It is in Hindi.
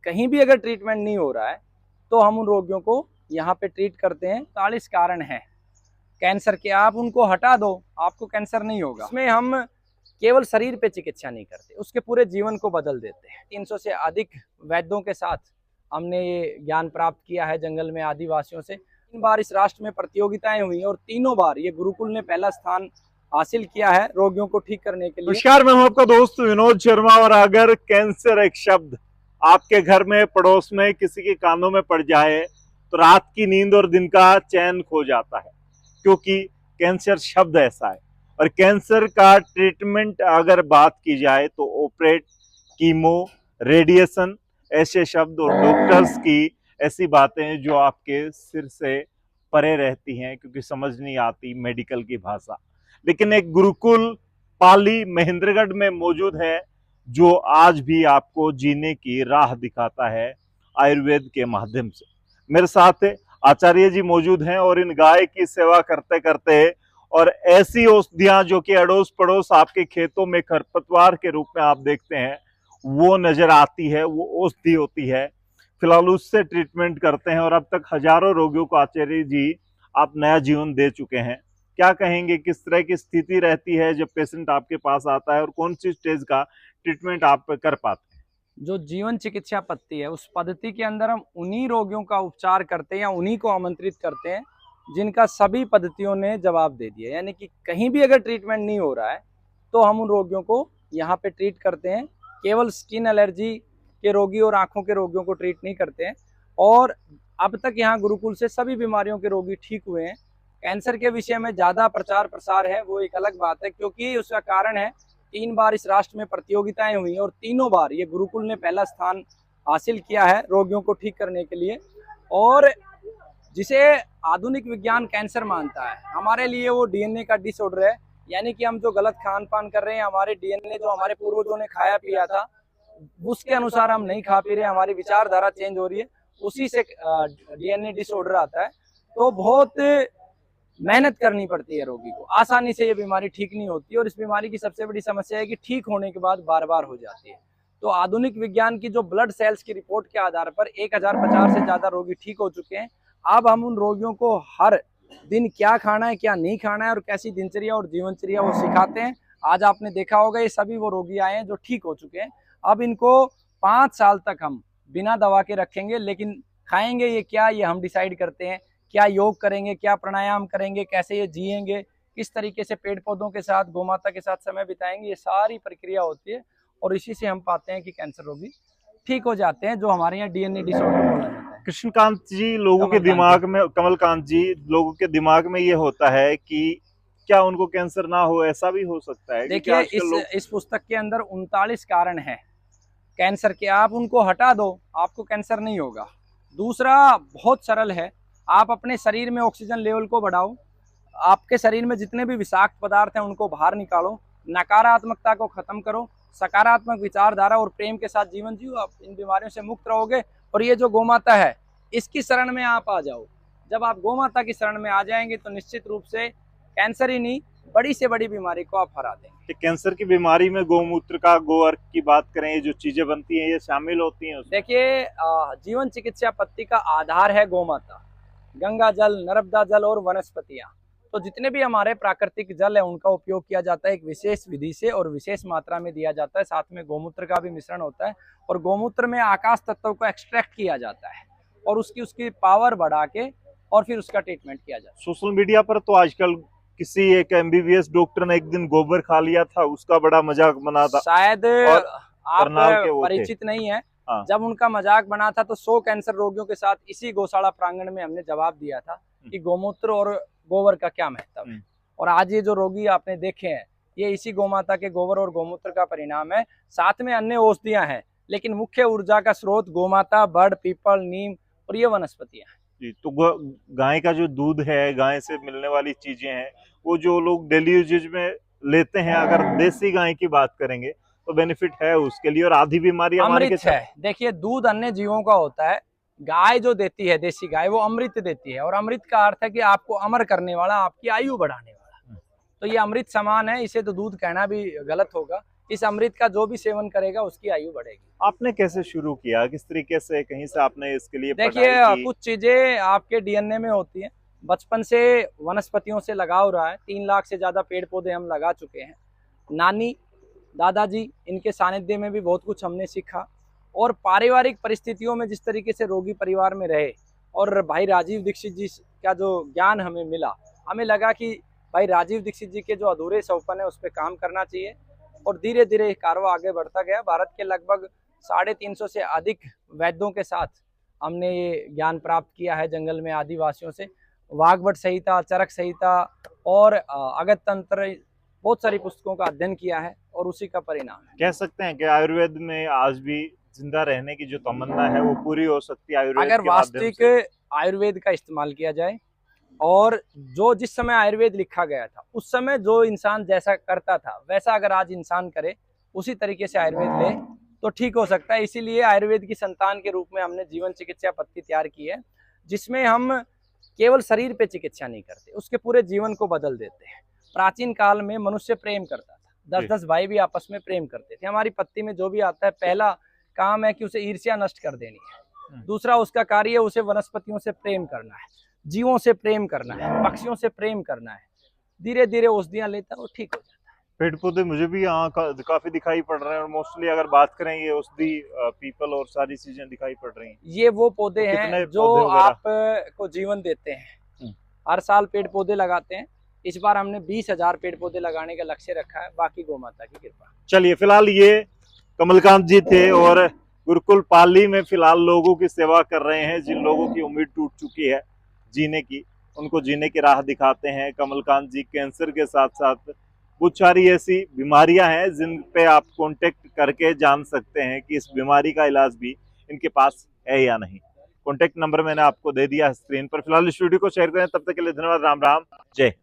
कहीं भी अगर ट्रीटमेंट नहीं हो रहा है तो हम उन रोगियों को यहाँ पे ट्रीट करते हैं। 40 कारण है कैंसर के, आप उनको हटा दो, आपको कैंसर नहीं होगा। इसमें हम केवल शरीर पे चिकित्सा नहीं करते, उसके पूरे जीवन को बदल देते हैं। 300 से अधिक वैद्यों के साथ हमने ये ज्ञान प्राप्त किया है जंगल में आदिवासियों से। 3 बार इस राष्ट्र में प्रतियोगिताएं हुई और तीनों बार ये गुरुकुल ने पहला स्थान हासिल किया है रोगियों को ठीक करने के लिए। नमस्कार, मैं हूं आपका दोस्त विनोद शर्मा। और अगर कैंसर एक शब्द आपके घर में, पड़ोस में किसी के कानों में पड़ जाए तो रात की नींद और दिन का चैन खो जाता है, क्योंकि कैंसर शब्द ऐसा है। और कैंसर का ट्रीटमेंट अगर बात की जाए तो ऑपरेट, कीमो, रेडिएशन, ऐसे शब्द और डॉक्टर्स की ऐसी बातें जो आपके सिर से परे रहती हैं, क्योंकि समझ नहीं आती मेडिकल की भाषा। लेकिन एक गुरुकुल पाली महेंद्रगढ़ में मौजूद है जो आज भी आपको जीने की राह दिखाता है आयुर्वेद के माध्यम से। मेरे साथ आचार्य जी मौजूद हैं और इन गाय की सेवा करते करते और ऐसी औषधियां जो कि अड़ोस पड़ोस आपके खेतों में खरपतवार के रूप में आप देखते हैं वो नजर आती है, वो औषधि होती है। फिलहाल उससे ट्रीटमेंट करते हैं और अब तक हजारों रोगियों को आचार्य जी आप नया जीवन दे चुके हैं। क्या कहेंगे, किस तरह की स्थिति रहती है जब पेशेंट आपके पास आता है और कौन सी स्टेज का ट्रीटमेंट आप कर पाते हैं? जो जीवन चिकित्सा पद्धति है उस पद्धति के अंदर हम उन्हीं रोगियों का उपचार करते हैं या उन्हीं को आमंत्रित करते हैं जिनका सभी पद्धतियों ने जवाब दे दिया। यानी कि कहीं भी अगर ट्रीटमेंट नहीं हो रहा है तो हम उन रोगियों को यहाँ पे ट्रीट करते हैं। केवल स्किन एलर्जी के रोगी और आंखों के रोगियों को ट्रीट नहीं करते हैं। और अब तक यहाँ गुरुकुल से सभी बीमारियों के रोगी ठीक हुए हैं। कैंसर के विषय में ज़्यादा प्रचार प्रसार है वो एक अलग बात है, क्योंकि उसका कारण है 3 बार इस राष्ट्र में प्रतियोगिताएं हुई और तीनों बार ये गुरुकुल ने पहला स्थान हासिल किया है रोगियों को ठीक करने के लिए। और जिसे आधुनिक विज्ञान कैंसर मानता है, हमारे लिए वो डीएनए का डिसऑर्डर है। यानी कि हम जो गलत खान पान कर रहे हैं, हमारे डीएनए जो हमारे पूर्वजों ने खाया पिया था उसके अनुसार हम नहीं खा पी रहे, हमारी विचारधारा चेंज हो रही है, उसी से डीएनए डिसऑर्डर आता है। तो बहुत मेहनत करनी पड़ती है रोगी को, आसानी से ये बीमारी ठीक नहीं होती। और इस बीमारी की सबसे बड़ी समस्या है कि ठीक होने के बाद बार बार हो जाती है। तो आधुनिक विज्ञान की जो ब्लड सेल्स की रिपोर्ट के आधार पर 1050 से ज्यादा रोगी ठीक हो चुके हैं। अब हम उन रोगियों को हर दिन क्या खाना है, क्या नहीं खाना है और कैसी दिनचर्या और जीवनचर्या वो सिखाते हैं। आज आपने देखा होगा ये सभी वो रोगी आए हैं जो ठीक हो चुके हैं। अब इनको 5 साल तक हम बिना दवा के रखेंगे, लेकिन खाएंगे ये क्या, ये हम डिसाइड करते हैं। क्या योग करेंगे, क्या प्राणायाम करेंगे, कैसे ये जिएंगे, किस तरीके से पेड़ पौधों के साथ, गोमाता के साथ समय बिताएंगे, ये सारी प्रक्रिया होती है। और इसी से हम पाते हैं कि कैंसर रोगी ठीक हो जाते हैं, जो हमारे यहाँ डीएनए डिसऑर्डर बोला जाता है। कृष्णकांत जी, लोगों के दिमाग में, कमलकांत जी, लोगों के दिमाग में ये होता है कि क्या उनको कैंसर ना हो, ऐसा भी हो सकता है? देखिए इस पुस्तक के अंदर 39 कारण है कैंसर के, आप उनको हटा दो, आपको कैंसर नहीं होगा। दूसरा बहुत सरल है, आप अपने शरीर में ऑक्सीजन लेवल को बढ़ाओ, आपके शरीर में जितने भी विषाक्त पदार्थ हैं उनको बाहर निकालो, नकारात्मकता को खत्म करो, सकारात्मक विचारधारा और प्रेम के साथ जीवन जियो, आप इन बीमारियों से मुक्त रहोगे। और ये जो गोमाता है इसकी शरण में आप आ जाओ। जब आप गोमाता की शरण में आ जाएंगे तो निश्चित रूप से कैंसर ही नहीं, बड़ी से बड़ी बीमारी को आप हरा देंगे। कैंसर की बीमारी में गौमूत्र का, गोअर्क की बात करें, ये जो चीजें बनती हैं ये शामिल होती हैं? देखिए जीवन चिकित्सा पद्धति का आधार है गोमाता, गंगा जल, नर्मदा जल और वनस्पतियां। तो जितने भी हमारे प्राकृतिक जल है उनका उपयोग किया जाता है एक विशेष विधि से और विशेष मात्रा में दिया जाता है। साथ में गौमूत्र का भी मिश्रण होता है और गौमूत्र में आकाश तत्व को एक्सट्रैक्ट किया जाता है और उसकी पावर बढ़ा के और फिर उसका ट्रीटमेंट किया जाता है। सोशल मीडिया पर तो आजकल किसी एक एमबीबीएस डॉक्टर ने एक दिन गोबर खा लिया था, उसका बड़ा मजाक बना था, शायद आप के परिचित नहीं है। हाँ। जब उनका मजाक बना था तो 100 कैंसर रोगियों के साथ इसी गौशाला प्रांगण में हमने जवाब दिया था कि गोमूत्र और गोबर का क्या महत्व है। और आज ये जो रोगी आपने देखे हैं ये इसी गोमाता के गोबर और गोमूत्र का परिणाम है। साथ में अन्य औषधियां हैं, लेकिन मुख्य ऊर्जा का स्रोत गोमाता, बड़, पीपल, नीम और ये वनस्पतियां हैं। जी, तो गाय का जो दूध है, गाय से मिलने वाली चीजें हैं, वो जो लोग डेली यूजेज में लेते हैं, अगर देसी गाय की बात करेंगे तो बेनिफिट है उसके लिए। और आधी बीमारी अमृत है। देखिए दूध अन्य जीवों का होता है, गाय जो देती है देसी गाय वो अमृत देती है। और अमृत का अर्थ है कि आपको अमर करने वाला, आपकी आयु बढ़ाने वाला। तो ये अमृत समान है, इसे तो दूध कहना भी गलत होगा। इस अमृत का जो भी सेवन करेगा उसकी आयु बढ़ेगी। आपने कैसे शुरू किया, किस तरीके से, कहीं से आपने इसके लिए देखिए पढ़ाई की? कुछ चीजें आपके डीएनए में होती हैं। बचपन से वनस्पतियों से लगाव रहा है। 3 लाख से ज्यादा पेड़ पौधे हम लगा चुके हैं। नानी, दादाजी, इनके सानिध्य में भी बहुत कुछ हमने सीखा। और पारिवारिक परिस्थितियों में जिस तरीके से रोगी परिवार में रहे और भाई राजीव दीक्षित जी का जो ज्ञान हमें मिला, हमें लगा कि भाई राजीव दीक्षित जी के जो अधूरे सपन है उस पर काम करना चाहिए। और धीरे धीरे ये कारवा आगे बढ़ता गया। भारत के लगभग 350 से अधिक वैद्यों के साथ हमने ये ज्ञान प्राप्त किया है जंगल में आदिवासियों से। वाघवट संहिता, चरक संहिता और अगत तंत्र, बहुत सारी पुस्तकों का अध्ययन किया है और उसी का परिणाम है। कह सकते हैं कि आयुर्वेद में आज भी जिंदा रहने की जो तमन्ना है वो पूरी हो सकती है आयुर्वेद अगर के माध्यम वास्तविक से। आयुर्वेद का इस्तेमाल किया जाए और जो जिस समय आयुर्वेद लिखा गया था उस समय जो इंसान जैसा करता था वैसा अगर आज इंसान करे, उसी तरीके से आयुर्वेद ले तो ठीक हो सकता है। इसीलिए आयुर्वेद की संतान के रूप में हमने जीवन चिकित्सा पद्धति तैयार की है, जिसमें हम केवल शरीर पे चिकित्सा नहीं करते, उसके पूरे जीवन को बदल देते हैं। प्राचीन काल में मनुष्य प्रेम करता था, 10-10 भाई भी आपस में प्रेम करते थे। हमारी पत्ती में जो भी आता है, पहला काम है कि उसे ईर्ष्या नष्ट कर देनी है। दूसरा उसका कार्य है उसे वनस्पतियों से प्रेम करना है, जीवों से प्रेम करना है, पक्षियों से प्रेम करना है। धीरे धीरे औषधियां लेता है और ठीक हो जाता है। पेड़ पौधे मुझे भी यहाँ काफी दिखाई पड़ रहे हैं और मोस्टली अगर बात करें ये औषधि पीपल और सारी चीजें दिखाई पड़ रही हैं। ये वो पौधे तो हैं कितने जो पौधे वगैरह? आप को जीवन देते हैं। हर साल पेड़ पौधे लगाते हैं। इस बार हमने 20,000 पेड़ पौधे लगाने का लक्ष्य रखा है, बाकी गौ माता की कृपा। चलिए, फिलहाल ये कमलकांत जी थे और गुरुकुल पाली में फिलहाल लोगों की सेवा कर रहे हैं। जिन लोगों की उम्मीद टूट चुकी है जीने की, उनको जीने की राह दिखाते हैं कमलकांत जी। कैंसर के साथ साथ बहुत सारी ऐसी बीमारियां हैं जिन पे आप कांटेक्ट करके जान सकते हैं कि इस बीमारी का इलाज भी इनके पास है या नहीं। कांटेक्ट नंबर मैंने आपको दे दिया है स्क्रीन पर। फिलहाल इस वीडियो को शेयर करें। तब तक के लिए धन्यवाद। राम राम, जय हिंद।